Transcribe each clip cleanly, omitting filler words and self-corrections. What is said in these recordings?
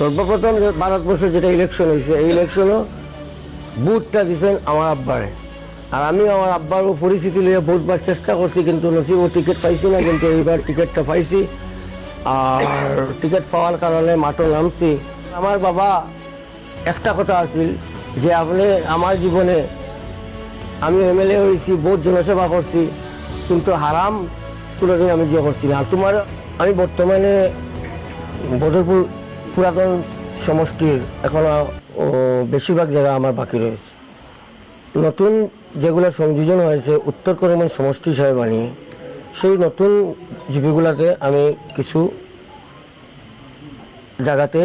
সর্বপ্রথম যে ভারতবর্ষে যেটা ইলেকশন হয়েছে, এই ইলেকশনও ভোটটা দিয়েছেন আমার আব্বারে। আর আমি আমার আব্বার পরিস্থিতি নিয়ে বহুতবার চেষ্টা করছি, কিন্তু নসিব টিকিট পাইছি না। কিন্তু এইবার টিকিটটা পাইছি, আর টিকিট পাওয়ার কারণে মাঠে নামছি। আমার বাবা একটা কথা আছিল যে আপনি আমার জীবনে আমি এমএলএ হয়েছি, বহুত জনসেবা করছি, কিন্তু হারাম কোনোদিন আমি যে করছি না। আর তোমার আমি বর্তমানে বদরপুর পুরাতন সমষ্টির এখনো বেশিরভাগ জায়গা আমার বাকি রয়েছে। নতুন যেগুলো সংযোজন হয়েছে উত্তর করিমগঞ্জ সমষ্টি হিসাবে বানিয়ে, সেই নতুন জিপিগুলোতে আমি কিছু জায়গাতে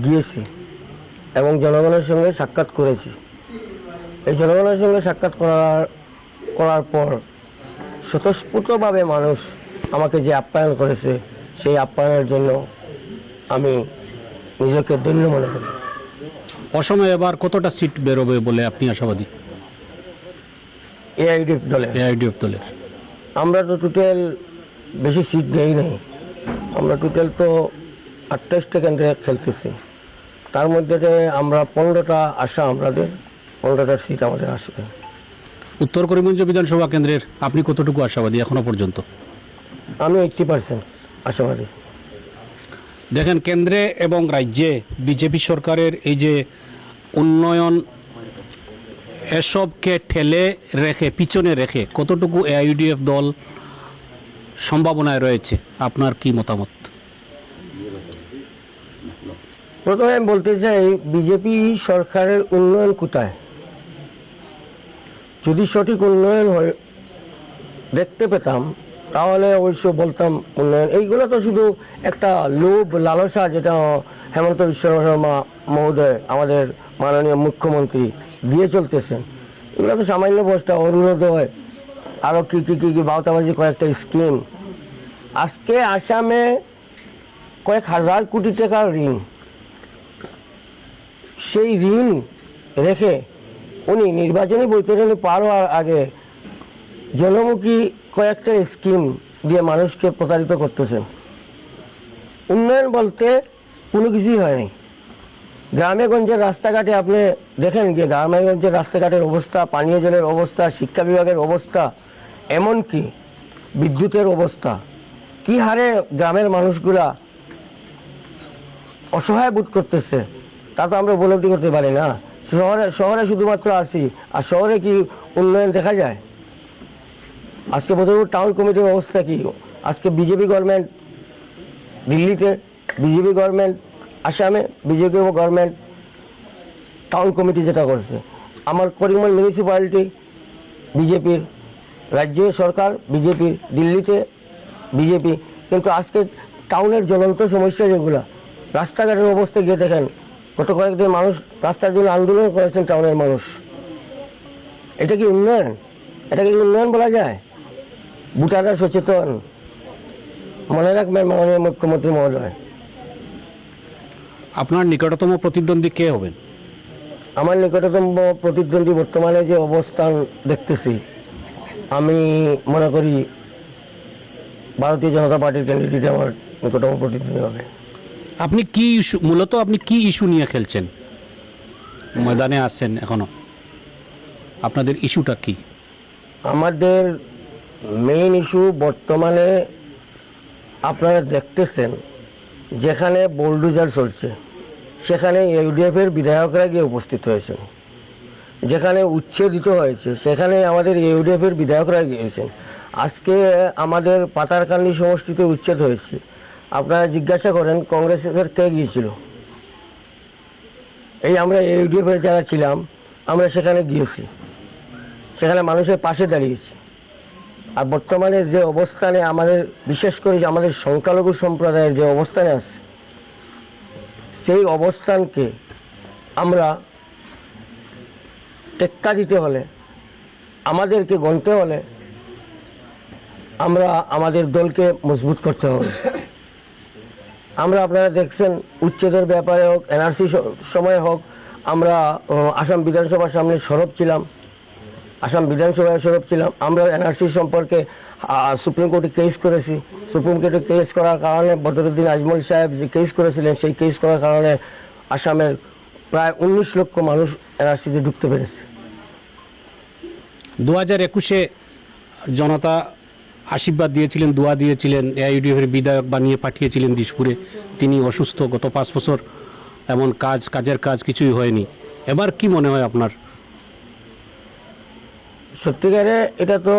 গিয়েছি এবং জনগণের সঙ্গে সাক্ষাৎ করেছি। এই জনগণের সঙ্গে সাক্ষাৎ করার পর স্বতঃস্ফূর্তভাবে মানুষ আমাকে যে আপ্যায়ন করেছে, সেই আপ্যায়নের জন্য আমি নিজেকে ধন্য মনে করি। অসময়ে এবার কতটা সিট বেরোবে বলে আপনি আশাবাদী? এআইডিএফ দলের আমরা তো টোটাল বেশি সিট দেই নাই। আমরা টোটাল তো 28টা কেন্দ্রে খেলতেছি, তার মধ্যে আমরা 15টা আশা, আমাদের 15টা সিট আমাদের আসবে। উত্তর করিমগঞ্জ বিধানসভা কেন্দ্রের আপনি কতটুকু আশাবাদী এখনো পর্যন্ত? আমি 80% আশাবাদী। দেখেন, কেন্দ্রে এবং রাজ্যে বিজেপি সরকারের এই যে উন্নয়ন, এসবকে ঠেলে রেখে, পিছনে রেখে কতটুকু এআইইউডিএফ দল সম্ভাবনায় রয়েছে, আপনার কি মতামত? প্রথমে আমি বলতে চাই, বিজেপি সরকারের উন্নয়ন কোথায়? যদি সঠিক উন্নয়ন দেখতে পেতাম তাহলে অবশ্য বলতাম উন্নয়ন। এইগুলো তো শুধু একটা লোভ লালসা, যেটা হেমন্ত বিশ্ব শর্মা মহোদয় আমাদের মাননীয় মুখ্যমন্ত্রী দিয়ে চলতেছেন। এগুলো তো সামান্য বস্তা, অরুণোদয়, আরও কী কী কী কী বাউতাবাজি কয়েকটা স্কিম। আজকে আসামে কয়েক হাজার কোটি টাকার ঋণ, সেই ঋণ রেখে উনি নির্বাচনী বৈতরণী পার হওয়ার আগে জনমুখী কয়েকটা স্কিম দিয়ে মানুষকে প্রতারিত করতেছেন। উন্নয়ন বলতে কোনো কিছুই হয়নি। গ্রামে গঞ্জের রাস্তাঘাটে আপনি দেখেন গিয়ে গ্রামে গঞ্জের রাস্তাঘাটের অবস্থা, পানীয় জলের অবস্থা, শিক্ষা বিভাগের অবস্থা, এমনকি বিদ্যুতের অবস্থা, কী হারে গ্রামের মানুষগুলা অসহায় বোধ করতেছে, তা তো আমরা উপলব্ধি করতে পারি না। শহরে শুধুমাত্র আসি, আর শহরে কি উন্নয়ন দেখা যায়? আজকে বদরপুর টাউন কমিটির অবস্থা কি? আজকে বিজেপি গভর্নমেন্ট দিল্লিতে, বিজেপি গভর্নমেন্ট আসামে, বিজেপি গভর্নমেন্ট টাউন কমিটি যেটা করছে। আমার করিমগঞ্জ মিউনিসিপ্যালিটি বিজেপির, রাজ্য সরকার বিজেপির, দিল্লিতে বিজেপি, কিন্তু আজকে টাউনের জ্বলন্ত সমস্যা যেগুলো, রাস্তাঘাটের অবস্থা গিয়ে দেখেন। গত কয়েকদিন মানুষ রাস্তার জন্য আন্দোলন করেছেন টাউনের মানুষ। এটা কি উন্নয়ন? এটাকে কি উন্নয়ন বলা যায়? ভোটাররা সচেতন, মনে রাখবেন মাননীয় মুখ্যমন্ত্রী মহোদয়। আপনার নিকটতম প্রতিদ্বন্দ্বী কে হবেন? আমার নিকটতম প্রতিদ্বন্দ্বী বর্তমানে যে অবস্থান দেখতেছি, আমি মনে করি ভারতীয় জনতা পার্টির ক্যান্ডিডেট আমার নিকটতম প্রতিদ্বন্দ্বী হবে। আপনি কি ইস্যু, মূলত আপনি কি ইস্যু নিয়ে খেলছেন, ময়দানে আসছেন এখনো? আপনাদের ইস্যুটা কি? আমাদের মেইন ইস্যু বর্তমানে আপনারা দেখতেছেন, যেখানে বোলডোজার চলছে সেখানে ইউডিএফের বিধায়করা গিয়ে উপস্থিত হয়েছেন। যেখানে উচ্ছেদিত হয়েছে সেখানে আমাদের ইউডিএফের বিধায়করা গিয়েছেন। আজকে আমাদের পাতারকান্দি সমষ্টিতে উচ্ছেদ হয়েছে। আপনারা জিজ্ঞাসা করেন কংগ্রেসের কে গিয়েছিল? এই আমরা ইউডিএফের যারা ছিলাম আমরা সেখানে গিয়েছি, সেখানে মানুষের পাশে দাঁড়িয়েছি। আর বর্তমানে যে অবস্থানে আমাদের, বিশেষ করে আমাদের সংখ্যালঘু সম্প্রদায়ের যে অবস্থানে আছে, সেই অবস্থানকে আমরা টেক্কা দিতে হলে, আমাদেরকে গণতে হলে, আমরা আমাদের দলকে মজবুত করতে হবে। আমরা, আপনারা দেখছেন, উচ্ছেদের ব্যাপারে হোক, এনআরসি সময় হোক, আমরা আসাম বিধানসভার সামনে সরব ছিলাম, আসাম বিধানসভায় সরব ছিলাম। আমরা এনআরসি সম্পর্কে সুপ্রিম কোর্টে কেস করেছি। সুপ্রিম কোর্টে কেস করার কারণে বদরুদ্দিন আজমল সাহেব যে কেস করেছিলেন, সেই কেস করার কারণে আসামের প্রায় 19 লক্ষ মানুষ এনআরসিতে ঢুকতে পেরেছে। 2021-এ জনতা আশীর্বাদ দিয়েছিলেন, দোয়া দিয়েছিলেন, এআইইউডিএফের বিধায়ক বানিয়ে পাঠিয়েছিলেন দিশপুরে। তিনি অসুস্থ, গত 5 বছর এমন কাজের কাজ কিছুই হয়নি। এবার কি মনে হয় আপনার? সত্যিকারে এটা তো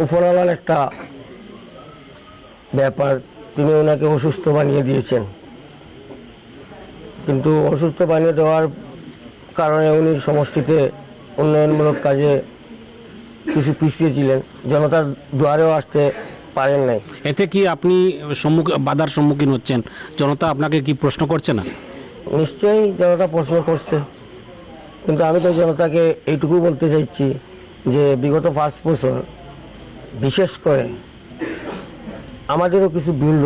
উপরওয়ালার একটা ব্যাপার। তিনি ওনাকে অসুস্থ বানিয়ে দিয়েছেন, কিন্তু অসুস্থ বানিয়ে দেওয়ার কারণে উনি সমষ্টিতে উন্নয়নমূলক কাজে কিছু পিছিয়ে ছিলেন, জনতার দুয়ারেও আসতে পারেন নাই। এতে কি আপনি বাধার সম্মুখীন হচ্ছেন? জনতা আপনাকে কি প্রশ্ন করছে না? নিশ্চয়ই জনতা প্রশ্ন করছে, কিন্তু আমি তো জনতাকে এইটুকু বলতে চাইছি যে বিগত 5 বছর বিশেষ করে আমাদেরও কিছু ভুল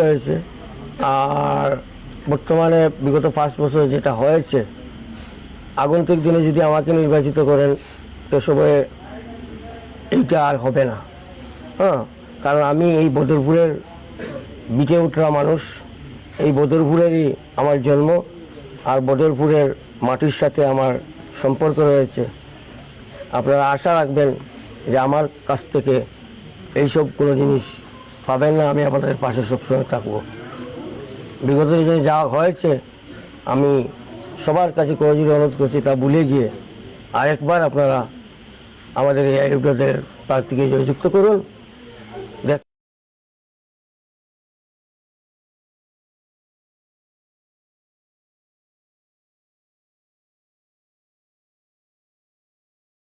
রয়েছে, আর বর্তমানে বিগত 5 বছর যেটা হয়েছে, আগন্তুক দিনে যদি আমাকে নির্বাচিত করেন তো সবাই এইটা আর হবে না। কারণ আমি এই বদরপুরের বিটে উঠরা মানুষ, এই বদরপুরেরই আমার জন্ম, আর বদরপুরের মাটির সাথে আমার সম্পর্ক রয়েছে। আপনারা আশা রাখবেন যে আমার কাছ থেকে এইসব কোনো জিনিস পাবেন না, আমি আপনাদের পাশে সবসময় থাকবো। বিগত দিনে যা হয়েছে আমি সবার কাছে করজোড়ে অনুরোধ করছি, তা ভুলে গিয়ে আরেকবার আপনারা আমাদের এই প্রার্থীকে জয়যুক্ত করুন।